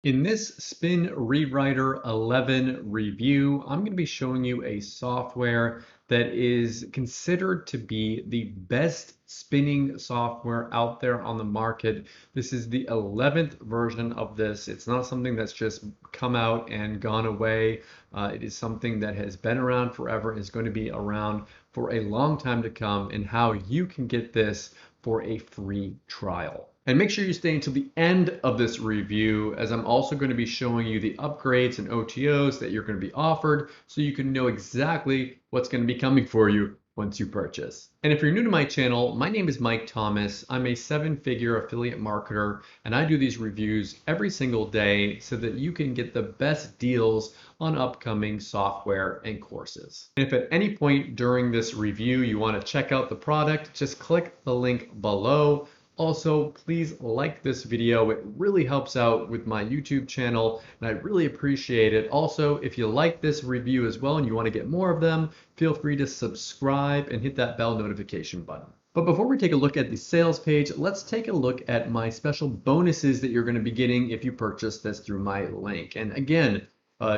In this Spin Rewriter 11 review, I'm going to be showing you a software that is considered to be the best spinning software out there on the market. This is the 11th version of this. It's not something that's just come out and gone away. It is something that has been around forever, is going to be around for a long time to come, and how you can get this for a free trial. And make sure you stay until the end of this review, as I'm also going to be showing you the upgrades and OTOs that you're going to be offered, so you can know exactly what's going to be coming for you once you purchase. And if you're new to my channel, my name is Mike Thomas. I'm a 7-figure affiliate marketer, and I do these reviews every single day so that you can get the best deals on upcoming software and courses. And if at any point during this review you want to check out the product, just click the link below. Also, please like this video. It really helps out with my YouTube channel, and I really appreciate it. Also, if you like this review as well and you want to get more of them, feel free to subscribe and hit that bell notification button. But before we take a look at the sales page, let's take a look at my special bonuses that you're going to be getting if you purchase this through my link. And again,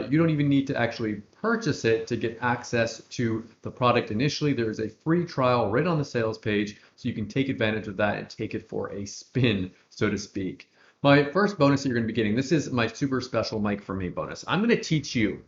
you don't even need to actually purchase it to get access to the product initially. There is a free trial right on the sales page, so you can take advantage of that and take it for a spin, so to speak. My first bonus that you're going to be getting, this is my super special Mike for Me bonus. I'm going to teach you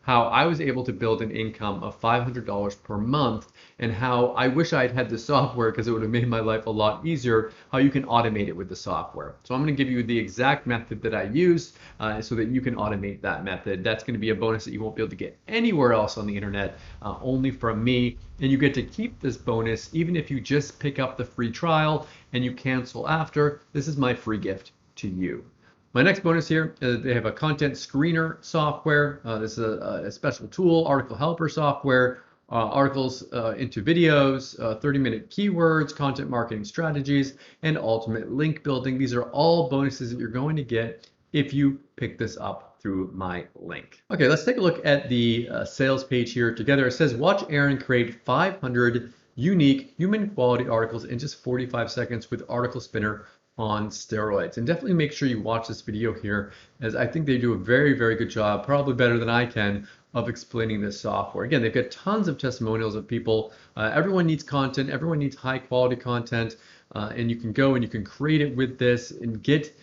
how I was able to build an income of $500 per month, and how I wish I'd had the software because it would have made my life a lot easier, how you can automate it with the software. So I'm going to give you the exact method that I used so that you can automate that method. That's going to be a bonus that you won't be able to get anywhere else on the internet, only from me. And you get to keep this bonus even if you just pick up the free trial and you cancel after. This is my free gift to you. My next bonus here, they have a content screener software. This is a special tool, article helper software, articles into videos, 30-minute keywords, content marketing strategies, and ultimate link building. These are all bonuses that you're going to get if you pick this up through my link. Okay, let's take a look at the sales page here together. It says, watch Aaron create 500 unique human quality articles in just 45 seconds with Article Spinner on steroids. And definitely make sure you watch this video here, as I think they do a very, very good job, probably better than I can, of explaining this software. Again, they've got tons of testimonials of people. Everyone needs content, everyone needs high quality content, and you can go and you can create it with this and get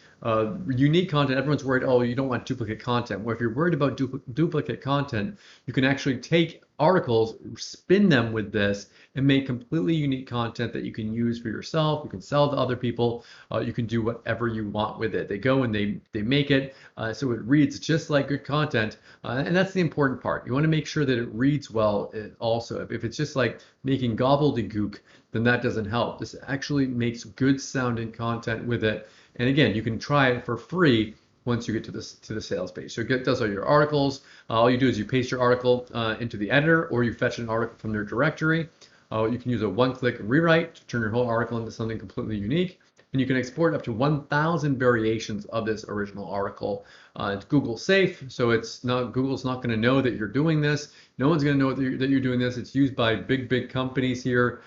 unique content. Everyone's worried, oh, you don't want duplicate content. Well, if you're worried about duplicate content, you can actually take articles, spin them with this, and make completely unique content that you can use for yourself. You can sell to other people. You can do whatever you want with it. They go and they make it so it reads just like good content, and that's the important part. You want to make sure that it reads well. Also, if it's just like making gobbledygook, then that doesn't help. This actually makes good sounding content with it. And again, you can try it for free once you get to the sales page. So it does all your articles. All you do is you paste your article into the editor, or you fetch an article from their directory. You can use a one-click rewrite to turn your whole article into something completely unique. And you can export up to 1,000 variations of this original article. It's Google safe, so Google's not going to know that you're doing this. No one's going to know that you're doing this. It's used by big companies here.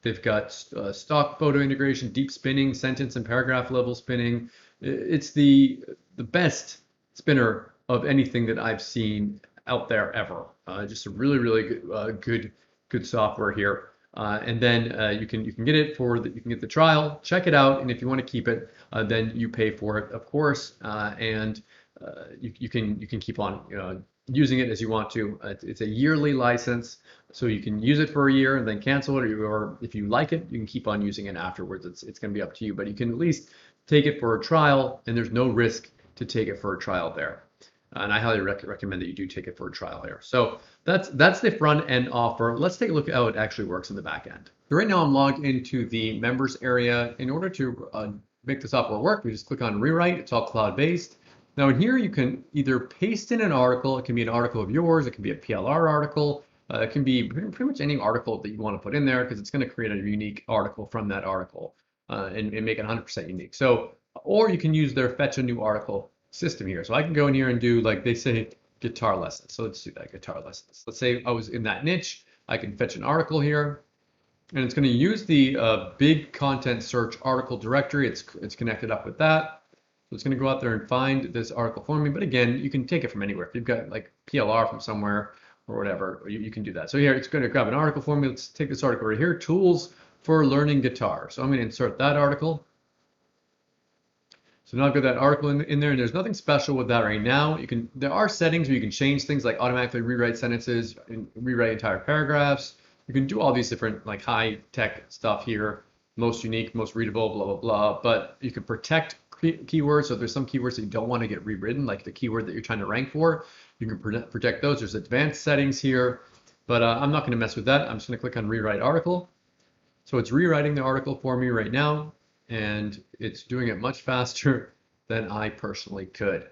They've got stock photo integration, deep spinning, sentence and paragraph level spinning. It's the best spinner of anything that I've seen out there ever. Just a really good software here. And then you can get it you can get the trial, check it out, and if you want to keep it, then you pay for it, of course, and you can keep on using it as you want to. It's a yearly license, so you can use it for a year and then cancel it, or if you like it, you can keep on using it afterwards. It's going to be up to you, but you can at least take it for a trial, and there's no risk to take it for a trial there. And I highly recommend that you do take it for a trial there. So that's the front end offer. Let's take a look at how it actually works in the back end. So right now I'm logged into the members area. In order to make the software work, we just click on rewrite. It's all cloud-based. Now in here you can either paste in an article. It can be an article of yours. It can be a PLR article. It can be pretty much any article that you want to put in there, because it's going to create a unique article from that article and make it 100% unique. So, or you can use their fetch a new article system here. So I can go in here and do, like they say, guitar lessons. So let's do that, guitar lessons. Let's say I was in that niche. I can fetch an article here, and it's going to use the big content search article directory. It's connected up with that. So it's going to go out there and find this article for me. But again, you can take it from anywhere. If you've got like PLR from somewhere or whatever, you can do that. So here it's going to grab an article for me. Let's take this article right here, tools for learning guitar. So I'm going to insert that article. So now I've got that article in there, and there's nothing special with that right now. There are settings where you can change things like automatically rewrite sentences and rewrite entire paragraphs. You can do all these different like high tech stuff here, most unique, most readable, blah, blah, blah. But you can protect keywords. So if there's some keywords that you don't want to get rewritten, like the keyword that you're trying to rank for, you can protect those. There's advanced settings here, but I'm not going to mess with that. I'm just going to click on rewrite article. So it's rewriting the article for me right now, and it's doing it much faster than I personally could.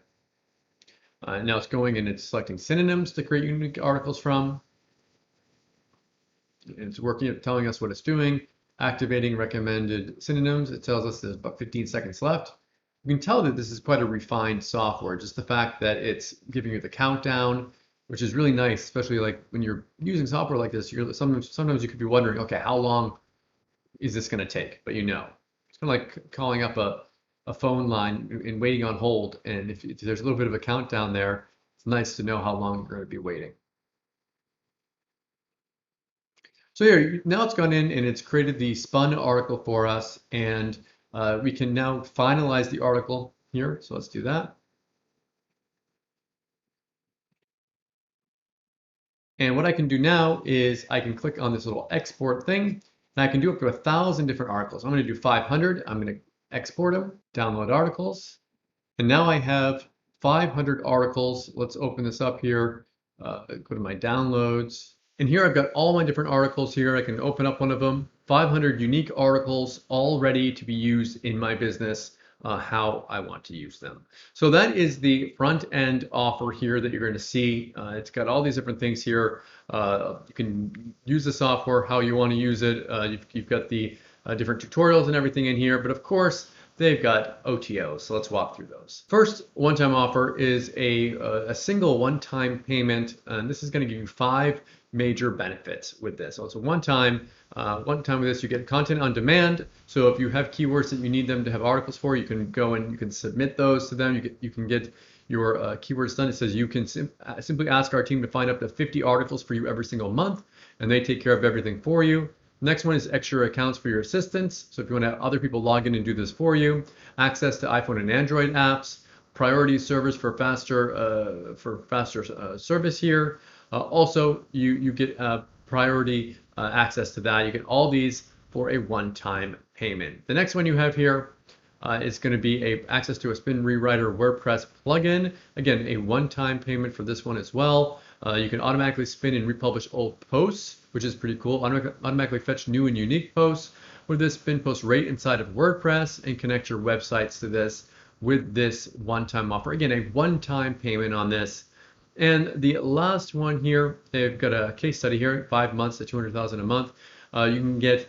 Now it's going and it's selecting synonyms to create unique articles from. It's working, telling us what it's doing, activating recommended synonyms. It tells us there's about 15 seconds left. You can tell that this is quite a refined software, just the fact that it's giving you the countdown, which is really nice, especially like when you're using software like this, sometimes you could be wondering, okay, how long is this going to take? But you know, it's kind of like calling up a phone line and waiting on hold. And if there's a little bit of a countdown there, it's nice to know how long you're going to be waiting. So here, now it's gone in and it's created the spun article for us, and we can now finalize the article here. So let's do that. And what I can do now is I can click on this little export thing, and I can do up to 1,000 different articles. I'm going to do 500. I'm going to export them, download articles, and now I have 500 articles. Let's open this up here, go to my downloads, and here I've got all my different articles here. I can open up one of them, 500 unique articles all ready to be used in my business, how I want to use them. So that is the front end offer here that you're going to see. It's got all these different things here. You can use the software how you want to use it. You've got the different tutorials and everything in here, but of course they've got OTOs, so let's walk through those. First one-time offer is a single one-time payment, and this is going to give you 5 major benefits with this. So it's a one-time with this, you get content on demand. So if you have keywords that you need them to have articles for, you can go and you can submit those to them. You can get your keywords done. It says you can simply ask our team to find up to 50 articles for you every single month, and they take care of everything for you. Next one is extra accounts for your assistants. So if you want to have other people log in and do this for you, access to iPhone and Android apps, priority servers for faster service here. Also, you get priority access to that. You get all these for a one-time payment. The next one you have here is going to be access to a Spin Rewriter WordPress plugin. Again, a one-time payment for this one as well. You can automatically spin and republish old posts, which is pretty cool. Automatically fetch new and unique posts with this spin post right inside of WordPress, and connect your websites to this with this one-time offer. Again, a one-time payment on this. And the last one here, they've got a case study here, 5 months at $200,000 a month. You can get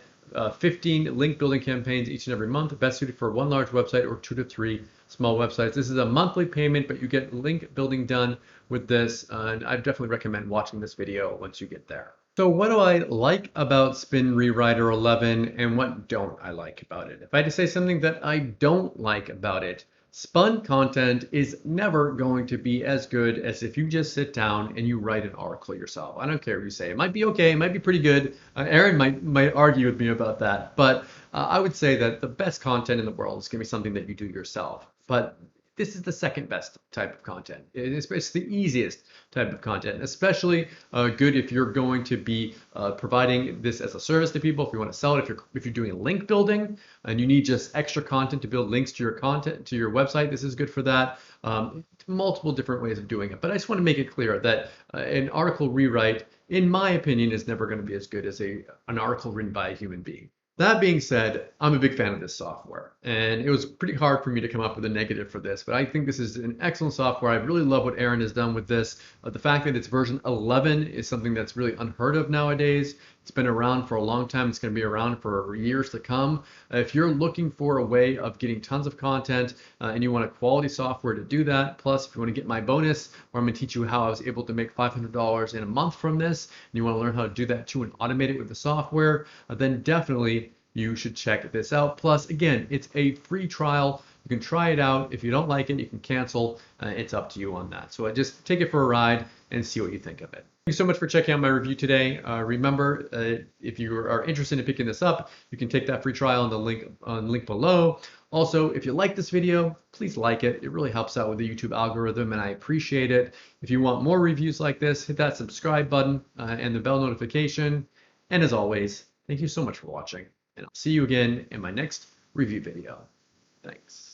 15 link building campaigns each and every month, best suited for one large website or 2 to 3 small websites. This is a monthly payment, but you get link building done with this, and I definitely recommend watching this video once you get there. So what do I like about Spin Rewriter 11, and what don't I like about it? If I had to say something that I don't like about it, spun content is never going to be as good as if you just sit down and you write an article yourself. I don't care what you say. It might be okay, it might be pretty good. Aaron might argue with me about that, but I would say that the best content in the world is going to be something that you do yourself. But this is the second best type of content. It's the easiest type of content, especially good if you're going to be providing this as a service to people. If you want to sell it, if you're doing link building and you need just extra content to build links to your content, to your website, this is good for that. Multiple different ways of doing it. But I just want to make it clear that an article rewrite, in my opinion, is never going to be as good as an article written by a human being. That being said, I'm a big fan of this software, and it was pretty hard for me to come up with a negative for this, but I think this is an excellent software. I really love what Aaron has done with this. The fact that it's version 11 is something that's really unheard of nowadays. It's been around for a long time. It's going to be around for years to come. If you're looking for a way of getting tons of content and you want a quality software to do that, plus if you want to get my bonus, where I'm going to teach you how I was able to make $500 in a month from this, and you want to learn how to do that too and automate it with the software, then definitely you should check this out. Plus, again, it's a free trial You can try it out. If you don't like it, you can cancel. It's up to you on that. So just take it for a ride and see what you think of it. Thank you so much for checking out my review today. Remember, if you are interested in picking this up, you can take that free trial on the link below. Also, if you like this video, please like it. It really helps out with the YouTube algorithm, and I appreciate it. If you want more reviews like this, hit that subscribe button and the bell notification. And as always, thank you so much for watching, and I'll see you again in my next review video. Thanks.